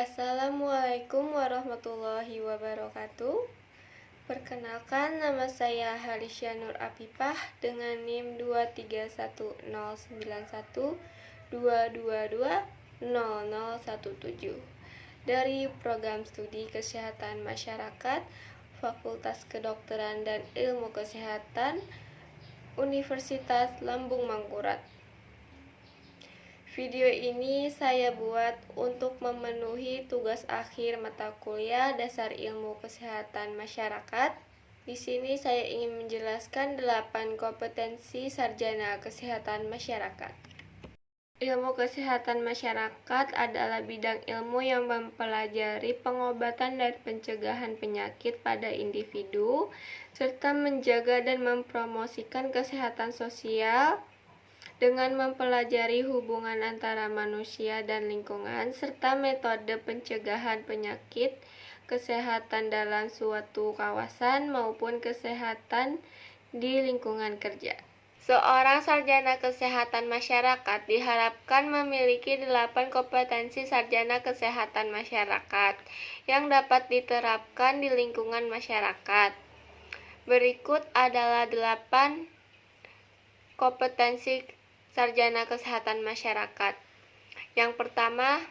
Assalamualaikum warahmatullahi wabarakatuh. Perkenalkan, nama saya Halisya Nur Apipah dengan NIM 2319122220017 dari Program Studi Kesehatan Masyarakat Fakultas Kedokteran dan Ilmu Kesehatan Universitas Lambung Mangkurat. Video ini saya buat untuk memenuhi tugas akhir mata kuliah Dasar Ilmu Kesehatan Masyarakat. Di sini saya ingin menjelaskan 8 kompetensi sarjana kesehatan masyarakat. Ilmu kesehatan masyarakat adalah bidang ilmu yang mempelajari pengobatan dan pencegahan penyakit pada individu, serta menjaga dan mempromosikan kesehatan sosial dengan mempelajari hubungan antara manusia dan lingkungan, serta metode pencegahan penyakit, kesehatan dalam suatu kawasan, maupun kesehatan di lingkungan kerja. Seorang sarjana kesehatan masyarakat diharapkan memiliki 8 kompetensi sarjana kesehatan masyarakat yang dapat diterapkan di lingkungan masyarakat. Berikut adalah 8 kompetensi sarjana kesehatan masyarakat. Yang pertama,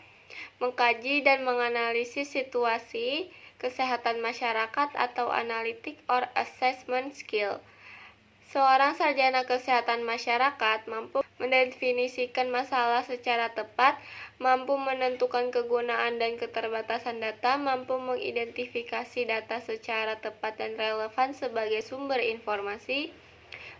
mengkaji dan menganalisis situasi kesehatan masyarakat atau analytic or assessment skill. Seorang sarjana kesehatan masyarakat mampu mendefinisikan masalah secara tepat, mampu menentukan kegunaan dan keterbatasan data, mampu mengidentifikasi data secara tepat dan relevan sebagai sumber informasi,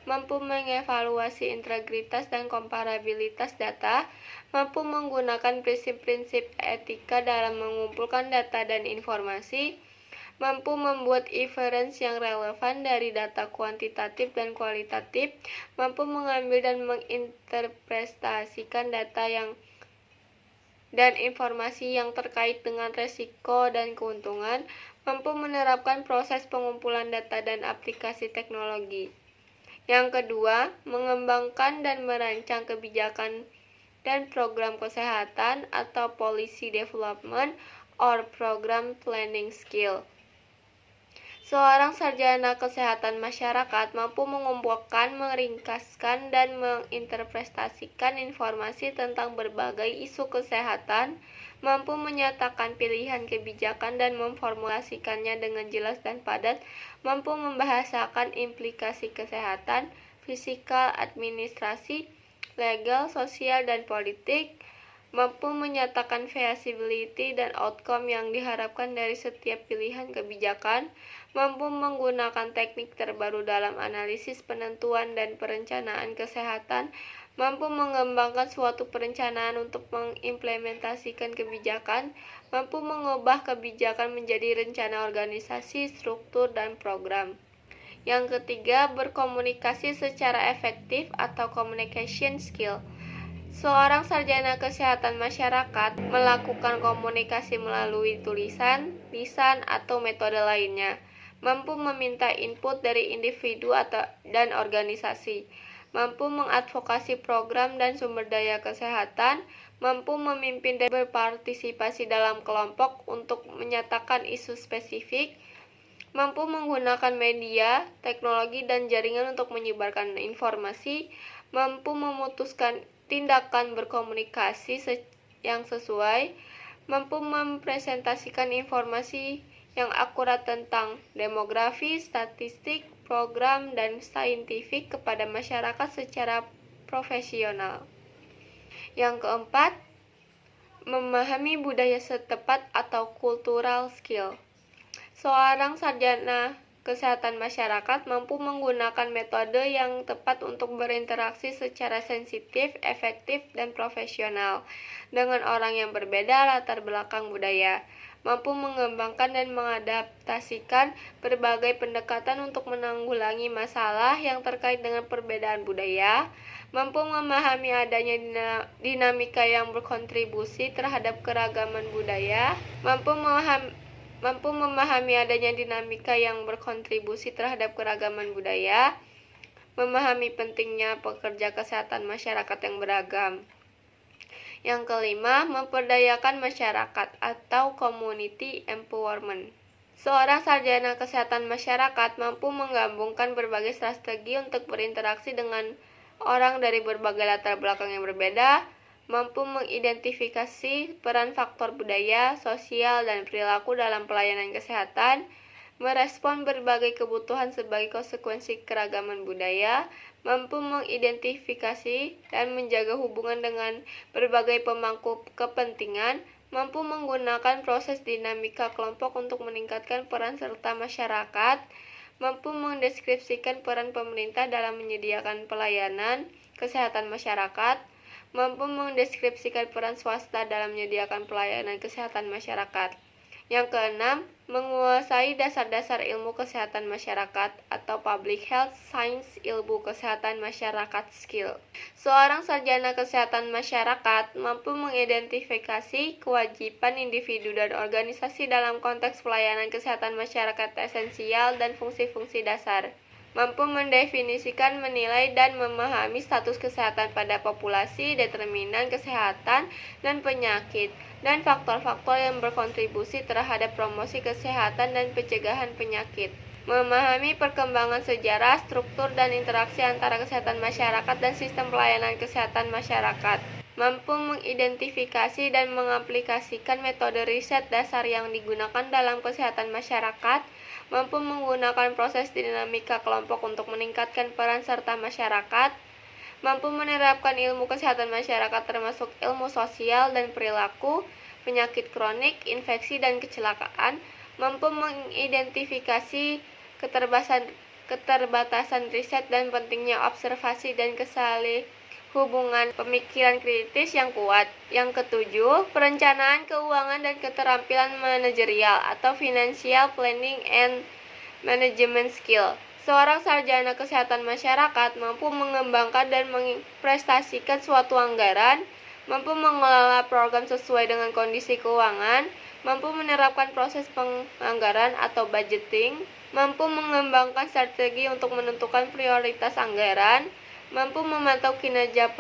mampu mengevaluasi integritas dan komparabilitas data, mampu menggunakan prinsip-prinsip etika dalam mengumpulkan data dan informasi, mampu membuat inference yang relevan dari data kuantitatif dan kualitatif, mampu mengambil dan menginterpretasikan data dan informasi yang terkait dengan resiko dan keuntungan, mampu menerapkan proses pengumpulan data dan aplikasi teknologi. Yang kedua, mengembangkan dan merancang kebijakan dan program kesehatan atau policy development or program planning skill. Seorang sarjana kesehatan masyarakat mampu mengumpulkan, meringkaskan, dan menginterpretasikan informasi tentang berbagai isu kesehatan, mampu menyatakan pilihan kebijakan dan memformulasikannya dengan jelas dan padat, mampu membahasakan implikasi kesehatan, fisikal, administrasi, legal, sosial, dan politik, mampu menyatakan feasibility dan outcome yang diharapkan dari setiap pilihan kebijakan, mampu menggunakan teknik terbaru dalam analisis penentuan dan perencanaan kesehatan, mampu mengembangkan suatu perencanaan untuk mengimplementasikan kebijakan, mampu mengubah kebijakan menjadi rencana organisasi, struktur, dan program. Yang ketiga, berkomunikasi secara efektif atau communication skill. Seorang sarjana kesehatan masyarakat melakukan komunikasi melalui tulisan, lisan, atau metode lainnya, mampu meminta input dari individu dan organisasi, mampu mengadvokasi program dan sumber daya kesehatan, mampu memimpin dan berpartisipasi dalam kelompok untuk menyatakan isu spesifik, mampu menggunakan media, teknologi, dan jaringan untuk menyebarkan informasi, mampu memutuskan tindakan berkomunikasi yang sesuai, mampu mempresentasikan informasi yang akurat tentang demografi, statistik, program, dan saintifik kepada masyarakat secara profesional. Yang keempat, memahami budaya setempat atau cultural skill. Seorang sarjana kesehatan masyarakat mampu menggunakan metode yang tepat untuk berinteraksi secara sensitif, efektif, dan profesional dengan orang yang berbeda latar belakang budaya, mampu mengembangkan dan mengadaptasikan berbagai pendekatan untuk menanggulangi masalah yang terkait dengan perbedaan budaya, mampu memahami adanya dinamika yang berkontribusi terhadap keragaman budaya, mampu memahami adanya dinamika yang berkontribusi terhadap keragaman budaya, memahami pentingnya pekerja kesehatan masyarakat yang beragam. Yang kelima, memperdayakan masyarakat atau community empowerment. Seorang sarjana kesehatan masyarakat mampu menggabungkan berbagai strategi untuk berinteraksi dengan orang dari berbagai latar belakang yang berbeda, mampu mengidentifikasi peran faktor budaya, sosial, dan perilaku dalam pelayanan kesehatan, merespon berbagai kebutuhan sebagai konsekuensi keragaman budaya, mampu mengidentifikasi dan menjaga hubungan dengan berbagai pemangku kepentingan, mampu menggunakan proses dinamika kelompok untuk meningkatkan peran serta masyarakat, mampu mendeskripsikan peran pemerintah dalam menyediakan pelayanan kesehatan masyarakat, mampu mendeskripsikan peran swasta dalam menyediakan pelayanan kesehatan masyarakat. Yang keenam, menguasai dasar-dasar ilmu kesehatan masyarakat atau public health science, ilmu kesehatan masyarakat skill. Seorang sarjana kesehatan masyarakat mampu mengidentifikasi kewajiban individu dan organisasi dalam konteks pelayanan kesehatan masyarakat esensial dan fungsi-fungsi dasar. Mampu mendefinisikan, menilai, dan memahami status kesehatan pada populasi, determinan kesehatan dan penyakit, dan faktor-faktor yang berkontribusi terhadap promosi kesehatan dan pencegahan penyakit. Memahami perkembangan sejarah, struktur, dan interaksi antara kesehatan masyarakat dan sistem pelayanan kesehatan masyarakat. Mampu mengidentifikasi dan mengaplikasikan metode riset dasar yang digunakan dalam kesehatan masyarakat, mampu menggunakan proses dinamika kelompok untuk meningkatkan peran serta masyarakat, mampu menerapkan ilmu kesehatan masyarakat termasuk ilmu sosial dan perilaku, penyakit kronik, infeksi, dan kecelakaan, mampu mengidentifikasi keterbatasan riset dan pentingnya observasi dan hubungan pemikiran kritis yang kuat. Yang ketujuh, perencanaan keuangan dan keterampilan manajerial atau financial planning and management skill. Seorang sarjana kesehatan masyarakat mampu mengembangkan dan memprestasikan suatu anggaran, mampu mengelola program sesuai dengan kondisi keuangan, mampu menerapkan proses penganggaran atau budgeting, mampu mengembangkan strategi untuk menentukan prioritas anggaran, mampu memantau kinerja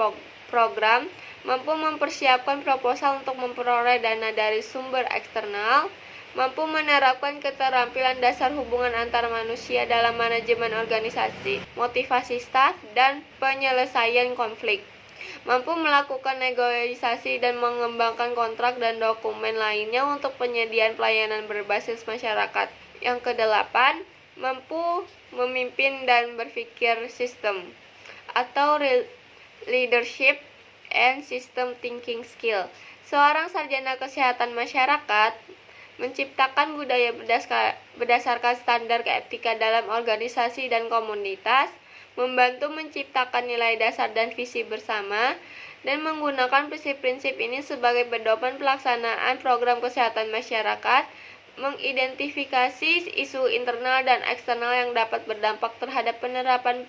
program, mampu mempersiapkan proposal untuk memperoleh dana dari sumber eksternal, mampu menerapkan keterampilan dasar hubungan antar manusia dalam manajemen organisasi, motivasi staf, dan penyelesaian konflik, mampu melakukan negosiasi dan mengembangkan kontrak dan dokumen lainnya untuk penyediaan pelayanan berbasis masyarakat. Yang kedelapan, mampu memimpin dan berpikir sistem atau leadership and system thinking skill. Seorang sarjana kesehatan masyarakat menciptakan budaya berdasarkan standar etika dalam organisasi dan komunitas, membantu menciptakan nilai dasar dan visi bersama, dan menggunakan prinsip-prinsip ini sebagai pedoman pelaksanaan program kesehatan masyarakat, mengidentifikasi isu internal dan eksternal yang dapat berdampak terhadap penerapan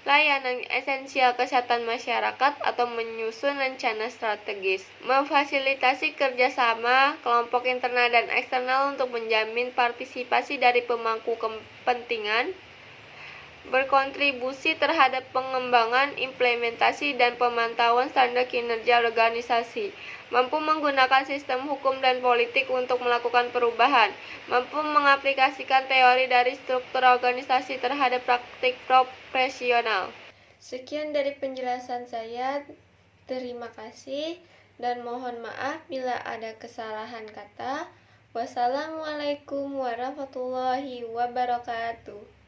layanan esensial kesehatan masyarakat atau menyusun rencana strategis, memfasilitasi kerjasama kelompok internal dan eksternal untuk menjamin partisipasi dari pemangku kepentingan, berkontribusi terhadap pengembangan, implementasi, dan pemantauan standar kinerja organisasi, mampu menggunakan sistem hukum dan politik untuk melakukan perubahan, mampu mengaplikasikan teori dari struktur organisasi terhadap praktik profesional. Sekian dari penjelasan saya. Terima kasih dan mohon maaf bila ada kesalahan kata. Wassalamualaikum warahmatullahi wabarakatuh.